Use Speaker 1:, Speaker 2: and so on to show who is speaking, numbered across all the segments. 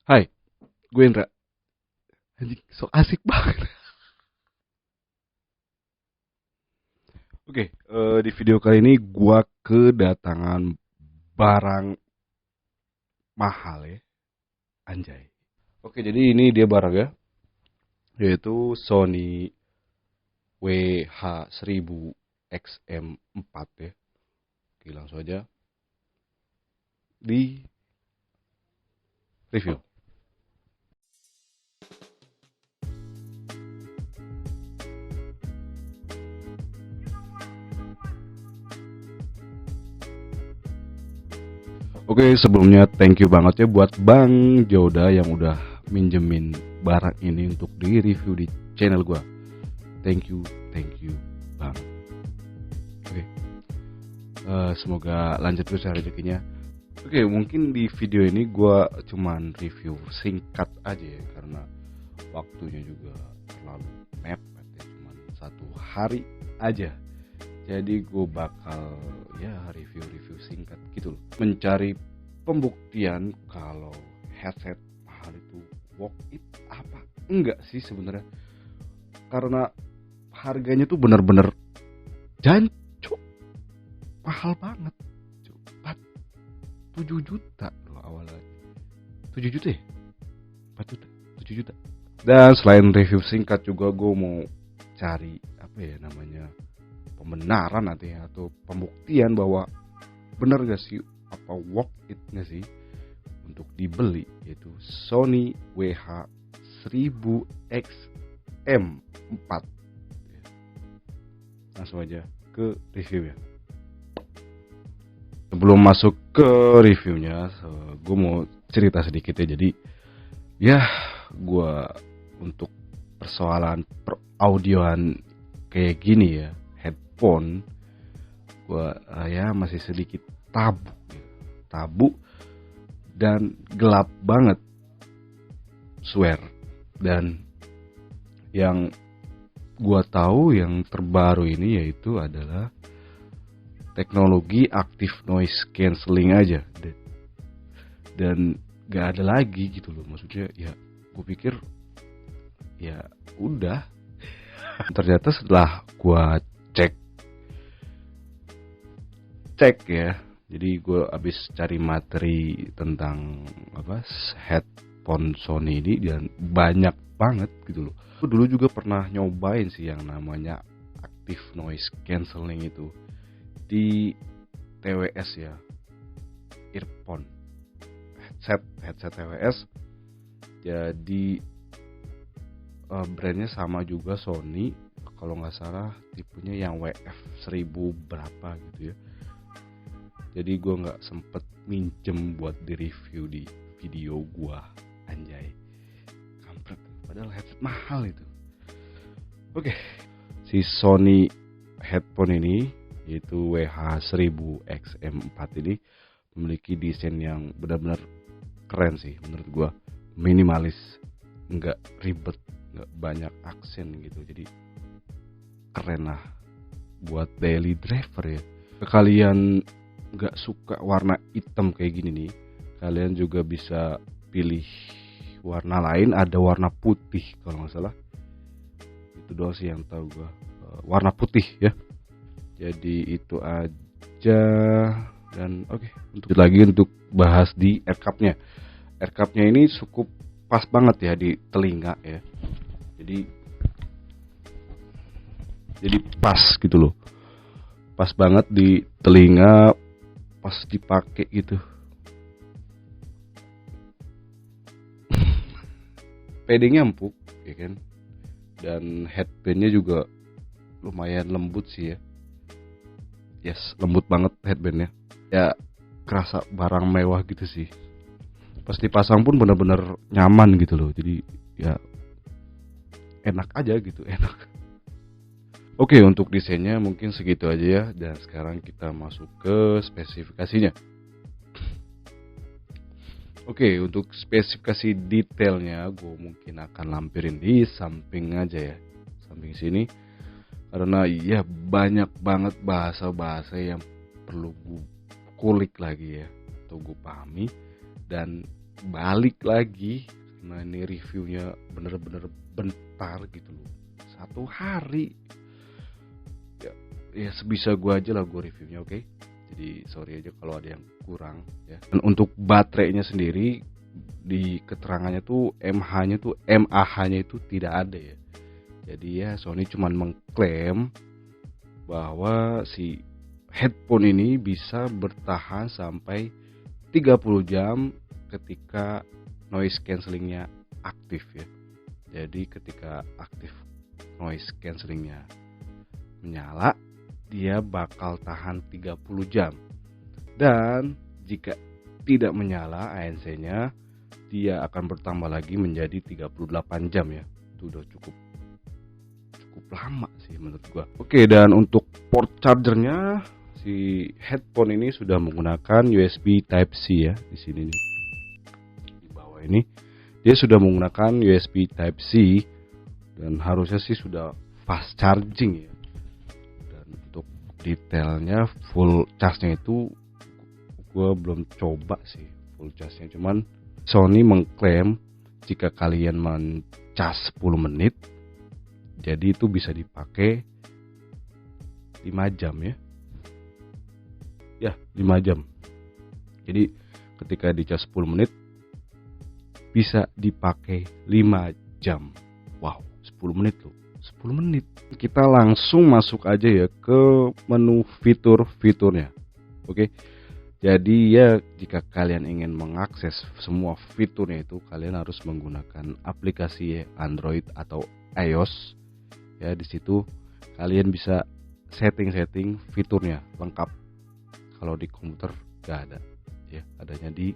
Speaker 1: Hai, gue Indra. Anjing, so asik banget. Oke, di video kali ini gue kedatangan barang mahal ya, anjay. Oke, jadi ini dia barang ya, yaitu Sony WH-1000 XM4 ya. Oke, langsung aja di review. Oke, sebelumnya thank you banget ya buat Bang Joda yang udah minjemin barang ini untuk di review di channel gue. Thank you Bang. Oke, semoga lanjut terus ya rezekinya. Oke, mungkin di video ini gue cuman review singkat aja ya, karena waktunya juga terlalu mepet ya, cuman 1 hari aja. Jadi gue bakal ya review singkat gitu loh, mencari pembuktian kalau headset mahal itu worth it apa enggak sih sebenarnya, karena harganya tuh bener-bener jancuk, mahal banget. 7 juta loh awalnya. 7 juta ya? 4 juta? 7 juta. Dan selain review singkat juga gue mau cari apa ya namanya, pembenaran nanti ya, atau pembuktian bahwa benar gak sih, apa worth it gak sih untuk dibeli, yaitu Sony WH-1000 XM4. Langsung aja ke review ya. Sebelum masuk ke reviewnya, gue mau cerita sedikit ya. Jadi ya, gue untuk persoalan audioan kayak gini ya, headphone, gue ya masih sedikit tabu dan gelap banget, swear. Dan yang gue tahu yang terbaru ini yaitu adalah teknologi active noise cancelling aja, dan gak ada lagi gitu loh. Maksudnya ya gue pikir ya udah. Ternyata setelah gue cek ya, jadi gue abis cari materi tentang apa headphone Sony ini, dan banyak banget gitu loh. Gue dulu juga pernah nyobain sih yang namanya active noise cancelling itu di TWS ya, earphone, headset TWS. Jadi brandnya sama juga Sony, kalau nggak salah tipenya yang WF-1000 berapa gitu ya. Jadi gue nggak sempet minjem buat di review di video gue, anjay, kampret, padahal headset mahal itu. Oke, si Sony headphone ini yaitu WH-1000 XM4 ini memiliki desain yang benar-benar keren sih menurut gua. Minimalis, nggak ribet, nggak banyak aksen gitu, jadi keren lah buat daily driver ya. Kalian nggak suka warna hitam kayak gini nih, kalian juga bisa pilih warna lain, ada warna putih kalau nggak salah. Itu doang sih yang tahu gua, warna putih ya. Jadi itu aja. Dan oke, untuk bahas di aircapnya. Aircapnya ini cukup pas banget ya di telinga ya. Jadi pas gitu loh. Pas banget di telinga pas dipakai gitu. Paddingnya empuk ya kan. Dan headbandnya juga lumayan lembut sih ya. Yes, lembut banget headbandnya. Ya kerasa barang mewah gitu sih. Pas dipasang pun benar-benar nyaman gitu loh. Jadi ya enak aja gitu, enak. Oke, untuk desainnya mungkin segitu aja ya. Dan sekarang kita masuk ke spesifikasinya. Oke, untuk spesifikasi detailnya gue mungkin akan lampirin di samping aja ya, samping sini. Karena ya banyak banget bahasa-bahasa yang perlu gue kulik lagi ya, atau gue pahami. Dan balik lagi karena ini reviewnya bener-bener bentar gitu loh, 1 hari ya sebisa gue aja lah gue reviewnya, oke? Jadi sorry aja kalau ada yang kurang ya. Dan untuk baterainya sendiri di keterangannya tuh MAH-nya itu tidak ada ya. Jadi ya Sony cuman mengklaim bahwa si headphone ini bisa bertahan sampai 30 jam ketika noise cancellingnya aktif ya. Jadi ketika aktif noise cancellingnya menyala, dia bakal tahan 30 jam. Dan jika tidak menyala ANC-nya, dia akan bertambah lagi menjadi 38 jam ya. Itu udah cukup lama sih menurut gua. Oke, dan untuk port chargernya, si headphone ini sudah menggunakan USB Type C ya. Di sini nih, di bawah ini dia sudah menggunakan USB Type C dan harusnya sih sudah fast charging ya. Dan untuk detailnya full charge-nya itu gua belum coba sih full charge-nya, cuman Sony mengklaim jika kalian mencas 10 menit, jadi itu bisa dipakai 5 jam ya. Ya, 5 jam. Jadi ketika dicas 10 menit bisa dipakai 5 jam. Wow, 10 menit loh. 10 menit. Kita langsung masuk aja ya ke menu fitur-fiturnya. Oke. Jadi ya jika kalian ingin mengakses semua fiturnya itu, kalian harus menggunakan aplikasi Android atau iOS. Ya, di situ kalian bisa setting-setting fiturnya lengkap. Kalau di komputer nggak ada, ya adanya di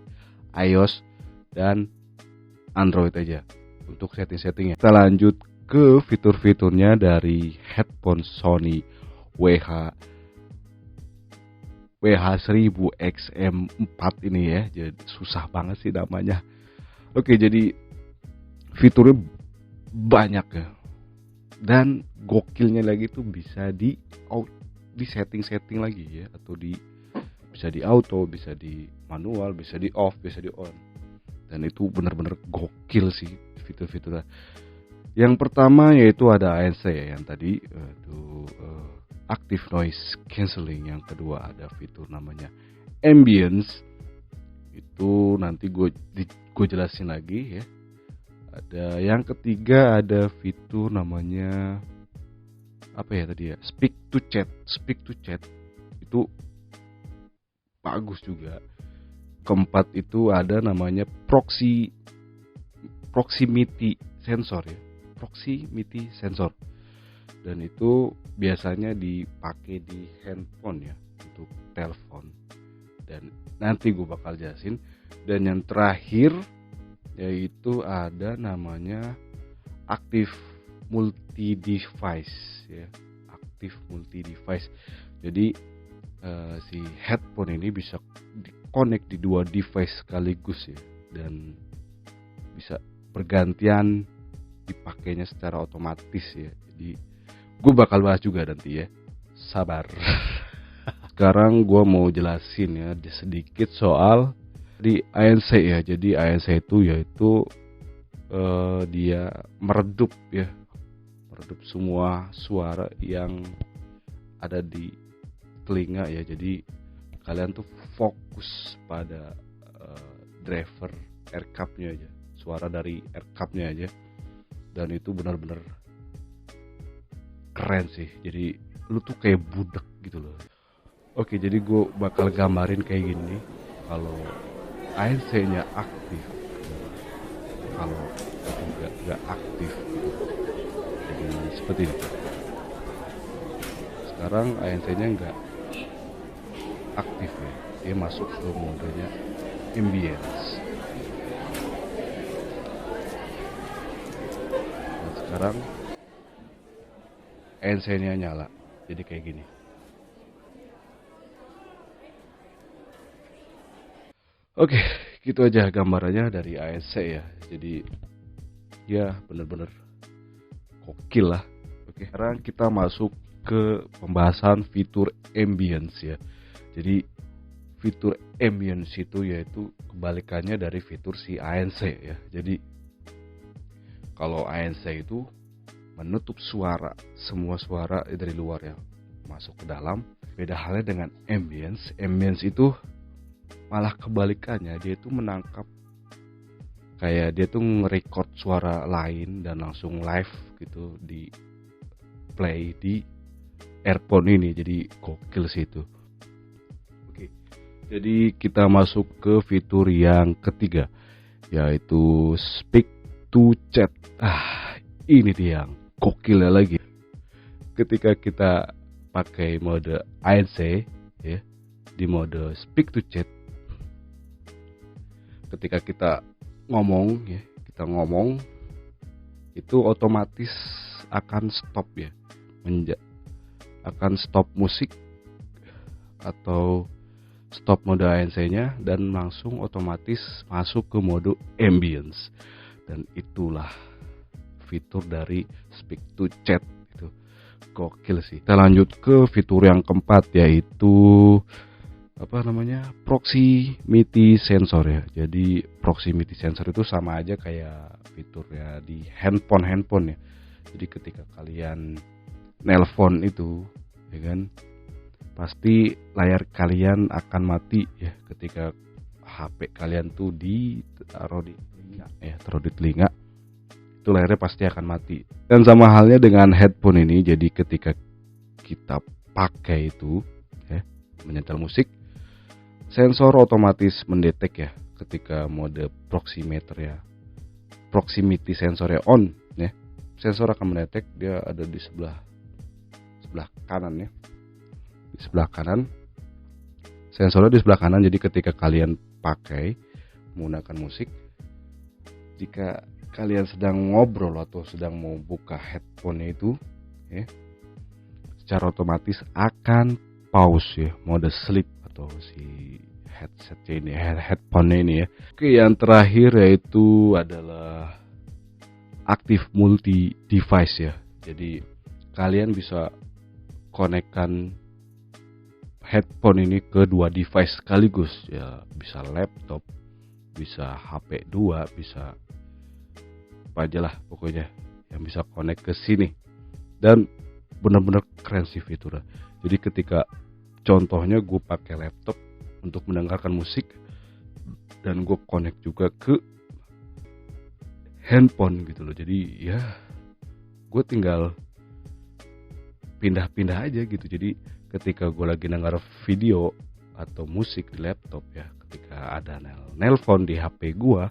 Speaker 1: iOS dan Android aja untuk setting-settingnya. Kita lanjut ke fitur-fiturnya dari headphone Sony WH-1000XM4 ini ya. Jadi susah banget sih namanya. Oke, jadi fiturnya banyak ya. Dan gokilnya lagi tuh bisa di setting-setting lagi ya, atau bisa di auto, bisa di manual, bisa di off, bisa di on. Dan itu benar-benar gokil sih fitur-fiturnya. Yang pertama yaitu ada ANC ya, yang tadi active noise cancelling. Yang kedua ada fitur namanya ambience. Itu nanti gue jelasin lagi ya. Ada yang ketiga, ada fitur namanya apa ya tadi ya, speak to chat itu bagus juga. Keempat itu ada namanya proximity sensor ya, proximity sensor, dan itu biasanya dipakai di handphone ya untuk telepon, dan nanti gue bakal jelasin. Dan yang terakhir yaitu ada namanya active multi device ya, active multi device. Jadi si headphone ini bisa connect di 2 device sekaligus ya, dan bisa bergantian dipakainya secara otomatis ya. Jadi gue bakal bahas juga nanti ya, sabar. Sekarang gue mau jelasin ya sedikit soal di ANC ya. Jadi ANC itu yaitu dia meredup semua suara yang ada di telinga ya. Jadi kalian tuh fokus pada driver air cup-nya aja, suara dari air cup-nya aja, dan itu benar-benar keren sih. Jadi lu tuh kayak budak gitu loh. Oke, jadi gue bakal gambarin kayak gini. Kalau ANC-nya aktif, kalau nggak aktif gitu. Jadi seperti ini. Sekarang ANC-nya nggak aktif ya, dia masuk ke modenya ambience. Dan sekarang ANC-nya nyala, jadi kayak gini. Oke, gitu aja gambarannya dari ANC ya. Jadi ya bener-bener gokil lah. Oke, sekarang kita masuk ke pembahasan fitur ambience ya. Jadi fitur ambience itu yaitu kebalikannya dari fitur si ANC ya. Jadi kalau ANC itu menutup suara, semua suara dari luar yang masuk ke dalam. Beda halnya dengan ambience. Ambience itu malah kebalikannya, dia itu menangkap, kayak dia tuh nge-record suara lain dan langsung live gitu di play di earphone ini. Jadi gokil sih itu. Oke. Jadi kita masuk ke fitur yang ketiga, yaitu speak to chat. Ini dia yang gokilnya lagi. Ketika kita pakai mode ANC ya, di mode speak to chat, ketika kita ngomong itu otomatis akan stop ya, akan stop musik atau stop mode ANC-nya dan langsung otomatis masuk ke mode ambience. Dan itulah fitur dari speak to chat. Itu gokil sih. Kita lanjut ke fitur yang keempat, yaitu proximity sensor ya. Jadi proximity sensor itu sama aja kayak fiturnya di handphone ya. Jadi ketika kalian nelpon itu ya kan, pasti layar kalian akan mati ya ketika HP kalian tuh taruh di telinga, itu layarnya pasti akan mati. Dan sama halnya dengan headphone ini, jadi ketika kita pakai itu ya, menyetel musik, sensor otomatis mendetek ya ketika mode proximity sensornya on ya. Sensor akan mendetek dia ada di sebelah kanan ya. Di sebelah kanan. Sensornya di sebelah kanan, jadi ketika kalian pakai menggunakan musik, jika kalian sedang ngobrol atau sedang mau buka headphone itu ya, secara otomatis akan pause ya, mode sleep atau si headphone ini ya. Oke, yang terakhir yaitu adalah active multi device ya. Jadi kalian bisa konekkan headphone ini ke dua device sekaligus ya, bisa laptop, bisa HP 2, bisa apa aja lah pokoknya yang bisa connect ke sini. Dan benar-benar keren sih fiturnya. Jadi ketika contohnya gue pakai laptop untuk mendengarkan musik dan gue connect juga ke handphone gitu loh. Jadi ya gue tinggal pindah-pindah aja gitu. Jadi ketika gue lagi denger video atau musik di laptop ya, ketika ada nelpon di HP gue,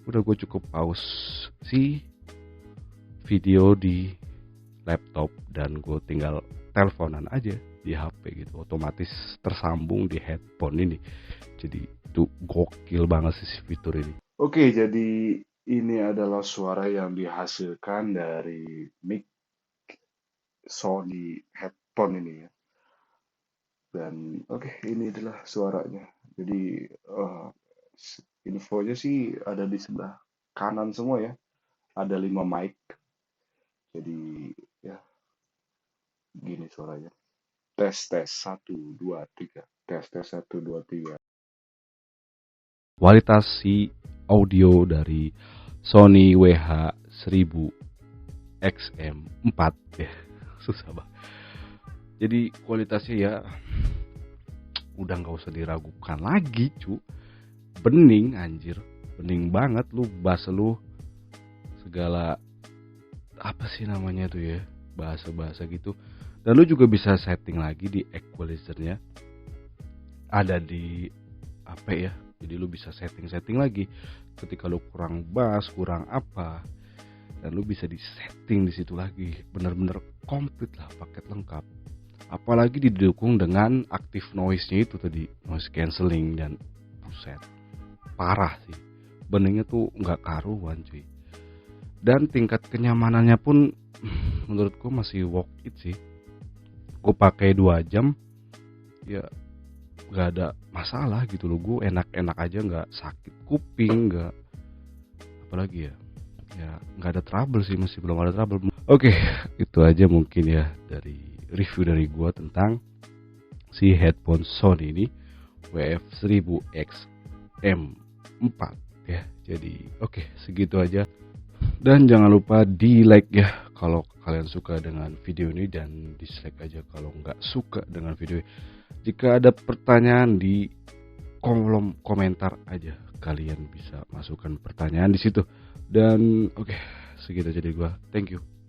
Speaker 1: udah gue cukup pause si video di laptop dan gue tinggal teleponan aja di HP gitu, otomatis tersambung di headphone ini. Jadi itu gokil banget sih fitur ini. Oke, jadi ini adalah suara yang dihasilkan dari mic Sony headphone ini ya. Dan ini adalah suaranya. Jadi infonya sih ada di sebelah kanan semua ya. Ada 5 mic. Jadi ya gini suaranya. Tes 1 2 3. Tes 1 2 3. Kualitas si audio dari Sony WH-1000 XM4 ya. Susah banget. Jadi kualitasnya ya udah nggak usah diragukan lagi cu. Bening anjir, bening banget. Lu bass lu segala apa sih namanya tuh ya, bahasa gitu. Dan lu juga bisa setting lagi di equalizernya, ada di apa ya, jadi lu bisa setting lagi ketika lu kurang bass, kurang apa, dan lu bisa di setting di situ lagi. Bener-bener komplit lah, paket lengkap. Apalagi didukung dengan active noise-nya itu tadi, noise cancelling, dan buset, parah sih. Beningnya tuh nggak karuan cuy. Dan tingkat kenyamanannya pun menurutku masih worth it sih. Gue pakai 2 jam ya nggak ada masalah gitu loh. Gue enak-enak aja, nggak sakit kuping, nggak apalagi ya nggak ada trouble sih, masih belum ada trouble. Oke, itu aja mungkin ya dari review dari gue tentang si headphone Sony ini. WF 1000XM4 ya. Jadi oke, segitu aja. Dan jangan lupa di like ya kalau kalian suka dengan video ini, dan dislike aja kalau nggak suka dengan video ini. Jika ada pertanyaan di kolom komentar aja, kalian bisa masukkan pertanyaan di situ. Dan oke, segitu aja dari gua. Thank you.